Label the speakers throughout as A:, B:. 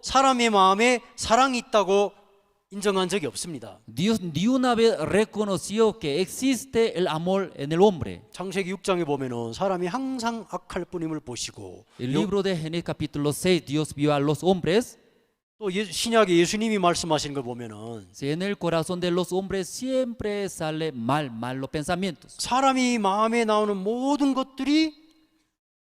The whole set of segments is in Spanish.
A: 사람의 마음에 사랑이 있다고 인정한 적이 없습니다.
B: Dios ni una vez reconoció que existe el amor en el hombre.
A: 창세기 6장에 보면은 사람이 항상 악할 뿐임을 보시고
B: El libro de Génesis capítulo 6, Dios vio a los hombres.
A: 또 신약에 예수님이 말씀하시는 걸 보면은
B: Si en el corazón de los hombres siempre sale malos pensamientos.
A: 사람이 마음에 나오는 모든 것들이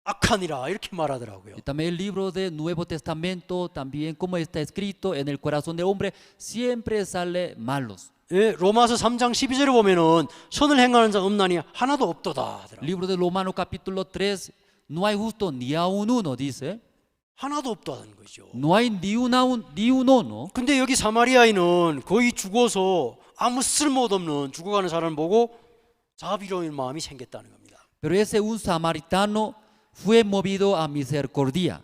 A: 악하니라 이렇게 말하더라고요.
B: Y también el libro del Nuevo Testamento, también como está escrito, en el corazón del hombre siempre sale malos.
A: 예, 로마서 3장 12절에 보면은 선을 행하는 자 없나니 하나도 없도다 하더라고요.
B: El libro de Romanos capítulo 3, no hay justo ni aun uno, dice.
A: 하나도 없다는 거죠.
B: No hay ni uno.
A: 근데 여기 사마리아인은 거의 죽어서 아무 쓸모도 없는 죽어가는 사람을 보고 자비로운 마음이 생겼다는 겁니다.
B: Pero ese un samaritano fue movido a misericordia.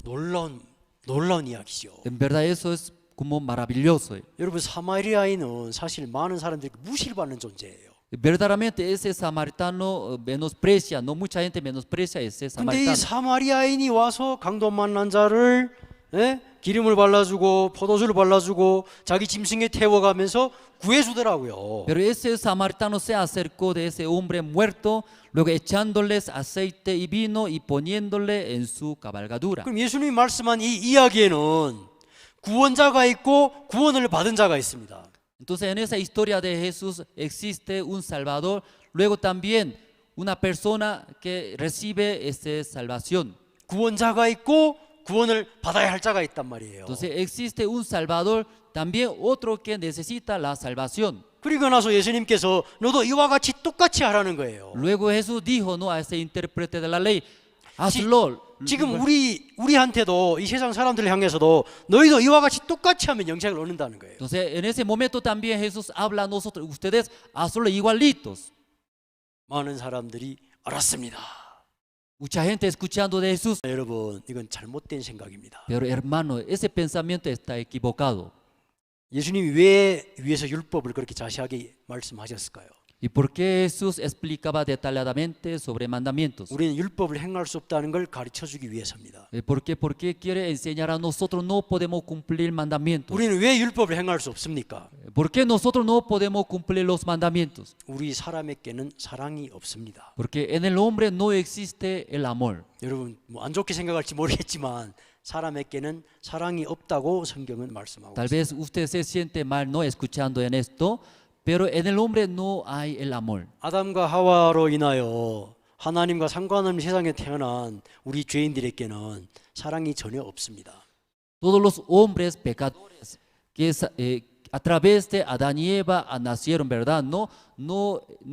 A: 놀라운 이야기죠.
B: En verdad eso es como maravilloso.
A: 여러분 사마리아인은 사실 많은 사람들이 무시를 받는 존재예요.
B: Verdaderamente ese samaritano menosprecia, no mucha gente menosprecia ese
A: 근데 이
B: samaritano.
A: 사마리아인이 와서 강도 만난 자를 기름을 발라주고 포도주를 발라주고 자기 짐승에 태워가면서 구해주더라고요.
B: Pero ese samaritano se acercó de ese hombre muerto, luego echándoles aceite y vino y poniéndole en su cabalgadura.
A: 그럼 예수님이 말씀한 이 이야기에는 구원자가 있고 구원을 받은 자가 있습니다.
B: Entonces en esa historia de Jesús existe un Salvador, luego también una persona que recibe esa salvación.
A: 구원자가 있고 구원을 받아야 할 자가 있단 말이에요.
B: Entonces existe un Salvador, también otro que necesita la salvación.
A: 그리고 나서 예수님께서 너도 이와 같이 똑같이 하라는 거예요.
B: Luego Jesús dijo, no, a ese intérprete de la ley, hazlo.
A: 지금 우리한테도 이 세상 사람들을 향해서도 너희도 이와 같이 똑같이 하면 영생을 얻는다는 거예요.
B: Entonces en ese momento también Jesús habla a nosotros, ustedes hazlo igualitos.
A: 많은 사람들이 알았습니다.
B: Mucha gente escuchando de Jesús.
A: 여러분, 이건 잘못된 생각입니다.
B: Pero hermano, ese pensamiento está equivocado.
A: 예수님이 왜 위에서 율법을 그렇게 자세하게 말씀하셨을까요?
B: ¿Y por qué Jesús explicaba detalladamente sobre mandamientos?
A: 우리는 율법을 행할 수 없다는 걸 가르쳐 주기 위해서입니다.
B: ¿Por qué? Porque quiere enseñar a nosotros no podemos cumplir mandamientos.
A: 우리는 왜 율법을 행할 수 없습니까?
B: ¿Por qué nosotros no podemos cumplir los mandamientos?
A: 우리 사람에게는 사랑이 없습니다.
B: Porque en el hombre no existe el amor.
A: 여러분 뭐 안 좋게 생각할지 모르겠지만 사람에게는 사랑이 없다고 성경은 말씀하고
B: Tal
A: 있습니다.
B: vez usted se siente mal no escuchando en esto, pero en el hombre no hay el amor.
A: 아담과 하와로 인하여 하나님과 상관없는 세상에 태어난 우리 죄인들에게는 사랑이 전혀 없습니다.
B: Todos los hombres pecadores que a través de Adán y Eva nacieron, ¿verdad? No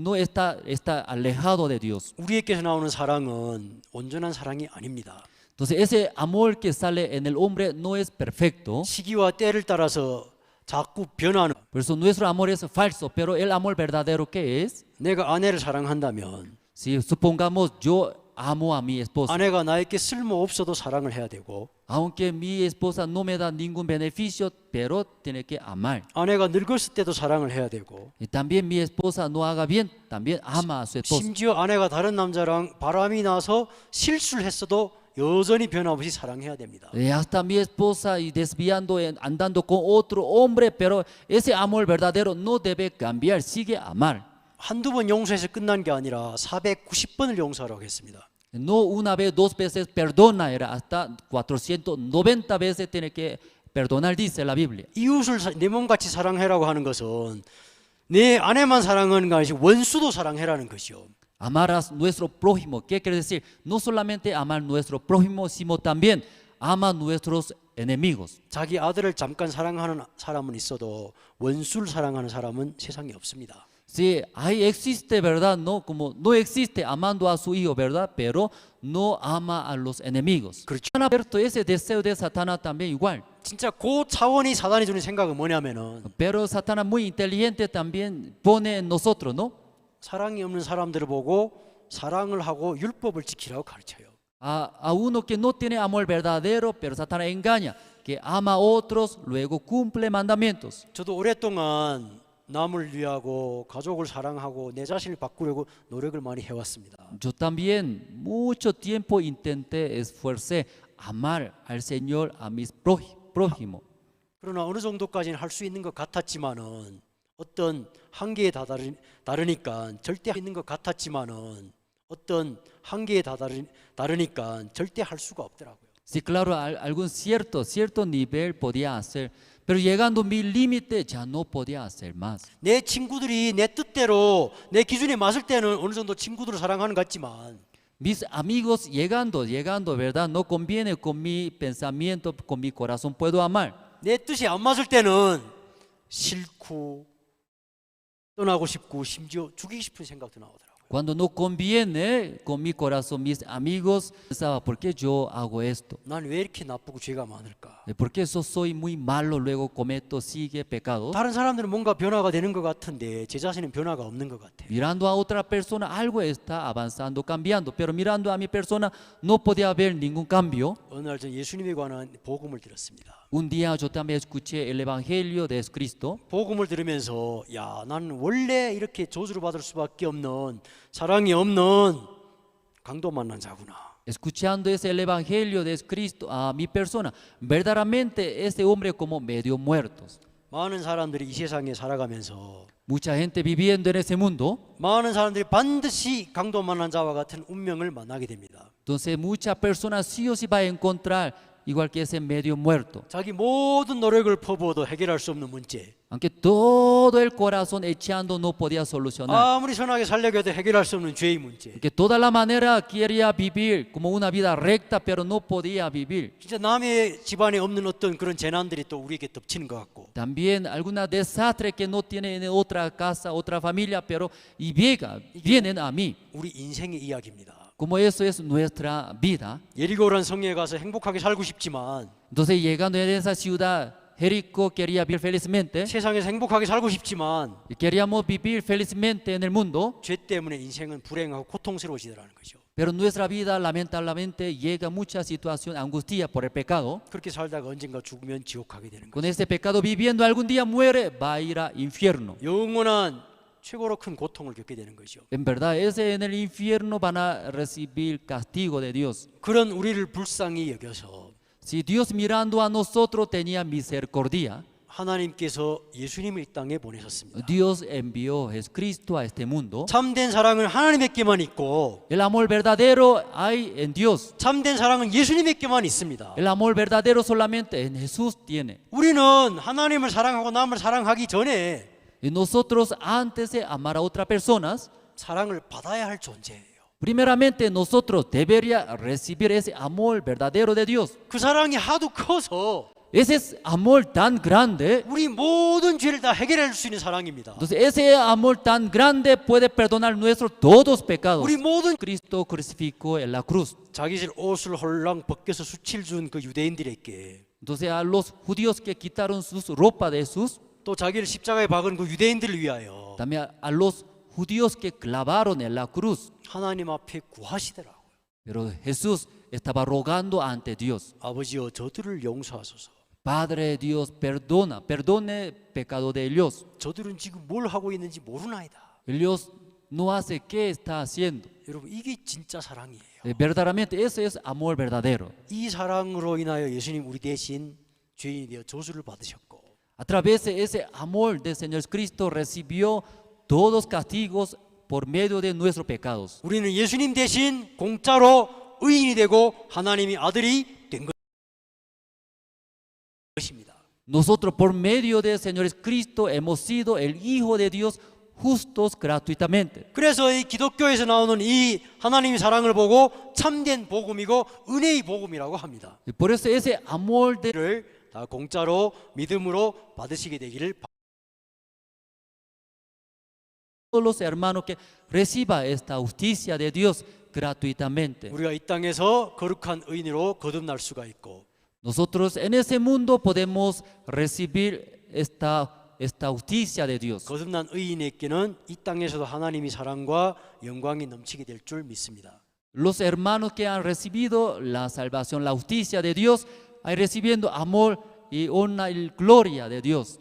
B: está alejado de Dios.
A: 우리에게서 나오는 사랑은 온전한 사랑이 아닙니다.
B: Entonces ese amor que sale en el hombre no es perfecto.
A: 시기와 때를 따라서 자꾸 변하는.
B: Por eso nuestro amor es falso, pero el amor verdadero ¿qué es?
A: 내가 아내를 사랑한다면
B: Si supongamos yo amo a mi esposa,
A: 아내가 나에게 쓸모 없어도 사랑을 해야 되고
B: aunque mi esposa no me da ningún beneficio, pero tiene que amar.
A: 아내가 늙었을 때도 사랑을 해야 되고
B: Y también mi esposa no haga bien, también ama a su esposa.
A: 심지어 아내가 다른 남자랑 바람이 나서 실수를 했어도 여전히 변함없이 사랑해야 됩니다.
B: Y hasta mi esposa y desviando, andando con otro hombre, pero ese amor verdadero no debe cambiar, sigue a amar.
A: 한두 번 용서해서 끝난 게 아니라 490번을 용서하라고 했습니다.
B: No una vez, dos veces perdona, era hasta 490 veces tiene que perdonar, dice la Biblia.
A: 이웃을 내 몸같이 사랑해라고 하는 것은 내 아내만 사랑하는 게 아니라 원수도 사랑해라는 것이요.
B: Amar a nuestro prójimo, ¿qué quiere decir? No solamente amar a nuestro prójimo, sino también ama a nuestros enemigos.
A: 자기 아들을 잠깐 사랑하는 사람은 있어도 원수를 사랑하는 사람은 세상에 없습니다.
B: Sí, ahí existe, ¿verdad? No, como no existe amando a su hijo, ¿verdad? Pero no ama a los enemigos.
A: 그렇죠.
B: Pero ese deseo de Satanás también igual.
A: 진짜 그 차원이 사단이 주는 생각은 뭐냐면은
B: Pero Satanás muy inteligente también pone en nosotros, ¿no?
A: 사랑이 없는 사람들을 보고 사랑을 하고 율법을 지키라고 가르쳐요.
B: A uno que no tiene amor verdadero, pero Satanás engaña, que ama a otros, luego cumple mandamientos.
A: 저도 오랫동안 남을 위하고 가족을 사랑하고 내 자신을 바꾸려고 노력을 많이 해왔습니다.
B: Yo también mucho tiempo intenté, esforcé amar al Señor, a mis prójimos.
A: 그러나 어느 정도까지는 할 수 있는 것 같았지만은 어떤 한계에 다르니까 절대 있는 것 같았지만은 어떤 한계에 다르니까 절대 할 수가 없더라고요.
B: Sí, claro, algún cierto nivel podía hacer, pero llegando a mi límite ya no podía hacer más.
A: 내 친구들이 내 뜻대로 내 기준에 맞을 때는 어느 정도 친구들을 사랑하는 것 같지만
B: Mis amigos llegando, ¿verdad? No conviene con mi pensamiento, con mi corazón puedo amar.
A: 내 뜻이 안 맞을 때는 싫고 떠나고 싶고 심지어 죽이고 싶은 생각도 나오더라고요.
B: Cuando no conviene con mi corazón, mis amigos pensaba, ¿por qué yo hago esto?
A: 난 왜 이렇게 나쁘고 죄가 많을까?
B: ¿Por qué yo soy muy malo, luego cometo, sigue pecado?
A: 다른 사람들은 뭔가 변화가 되는 것 같은데 제 자신은 변화가 없는 것 같아요.
B: Mirando a otra persona, algo está avanzando, cambiando, pero mirando a mi persona no podía haber ningún cambio.
A: 어느 날 전 예수님에 관한 복음을 들었습니다.
B: Un día yo también escuché el Evangelio de Cristo.
A: 복음을 들으면서 야, 나는 원래 이렇게 저주를 받을 수밖에 없는 사랑이 없는 강도 만난 자구나.
B: Escuchando ese el Evangelio de Cristo a mi persona, verdaderamente ese hombre como medio muertos.
A: 많은 사람들이 이 세상에 살아가면서
B: Mucha gente viviendo en ese mundo,
A: 많은 사람들이 반드시 강도 만난 자와 같은 운명을 만나게 됩니다.
B: entonces muchas personas sí o sí va a encontrar igual que ese medio muerto.
A: 자기 모든 노력을 퍼부어도 해결할 수 없는 문제.
B: Aunque todo el corazón echando no podía solucionar.
A: 아무리 선하게 살려고 해도 해결할 수 없는 죄의 문제.
B: Que toda la manera quería vivir como una vida recta, pero no podía vivir.
A: 진짜 남의 집안에 없는 어떤 그런 재난들이 또 우리에게 덮치는 것 같고.
B: También alguna desastre que no tiene en otra casa, otra familia, pero y vienen a mí.
A: 우리 인생의 이야기입니다.
B: Como eso es nuestra vida.
A: 예리고라는 성에 가서 행복하게 살고 싶지만
B: Entonces llegando a esa ciudad, Jericó quería vivir felizmente.
A: 세상에서 행복하게 살고 싶지만
B: Y queríamos vivir felizmente en el mundo,
A: 죄 때문에 인생은 불행하고 고통스러워지더라는 거죠.
B: pero nuestra vida lamentablemente llega mucha situación, angustia por el pecado.
A: 그렇게 살다가 언젠가 죽으면 지옥 가게 되는
B: Con
A: 거죠.
B: este pecado viviendo algún día muere, va a ir a infierno.
A: 영원한 최고로 큰 고통을 겪게 되는 거죠.
B: En verdad, ese en el infierno van a recibir castigo de Dios.
A: 그런 우리를 불쌍히 여겨서
B: Si Dios mirando a nosotros tenía misericordia,
A: 하나님께서 예수님을 이 땅에 보내셨습니다.
B: Dios envió a Jesucristo a este mundo.
A: 참된 사랑은 하나님에게만 있고
B: El amor verdadero hay en Dios.
A: 참된 사랑은 예수님에게만 있습니다.
B: El amor verdadero solamente en Jesús tiene.
A: 우리는 하나님을 사랑하고 남을 사랑하기 전에
B: Y nosotros antes de amar a otras personas,
A: 사랑을 받아야 할 존재예요.
B: primeramente nosotros debería recibir ese amor verdadero de Dios.
A: 그 사랑이 하도 커서
B: Ese amor tan grande,
A: 우리 모든 죄를 다 해결할 수 있는 사랑입니다.
B: entonces ese amor tan grande puede perdonar nuestros todos pecados.
A: 우리 모든
B: Cristo crucificó en la cruz.
A: 자기 옷을 홀랑 벗겨서 수칠 준 그 유대인들에게
B: Entonces a los judíos que quitaron sus ropas de Jesús,
A: 또 자기를 십자가에 박은 그 유대인들을 위하여
B: también a los judíos que clavaron en la cruz.
A: 하나님 앞에 구하시더라고요.
B: Pero Jesús estaba rogando ante Dios.
A: 아버지여 저들을 용서하소서.
B: Padre Dios, perdone pecado de ellos.
A: 저들은 지금 뭘 하고 있는지 모르나이다.
B: Ellos no hace qué está haciendo.
A: 여러분 이게 진짜 사랑이에요.
B: Verdaderamente ese es amor verdadero.
A: 이 사랑으로 인하여 예수님 우리 대신 죄인이 되어 저주를 받으셨고
B: A través de ese amor del Señor Cristo recibió todos los castigos por medio de nuestros pecados.
A: 우리는 예수님 대신 공짜로 의인이 되고 하나님이 아들이 된 것입니다.
B: Nosotros por medio del Señor Cristo hemos sido el Hijo de Dios justos gratuitamente.
A: 그래서 이 기독교에서 나오는 이 하나님의 사랑을 보고 참된 복음이고 은혜의 복음이라고 합니다.
B: Y por eso ese amor de
A: 를 다 공짜로 믿음으로 받으시게 되기를
B: todos los hermanos que reciba esta justicia de Dios gratuitamente.
A: 우리가 이 땅에서 거룩한 의인으로 거듭날 수가 있고
B: Nosotros en ese mundo podemos recibir esta justicia de Dios.
A: 거듭난 의인에게는 이 땅에서도 하나님의 사랑과 영광이 넘치게 될 줄 믿습니다.
B: Los hermanos que han recibido la salvación, la justicia de Dios, hay recibiendo amor y honra y gloria de Dios.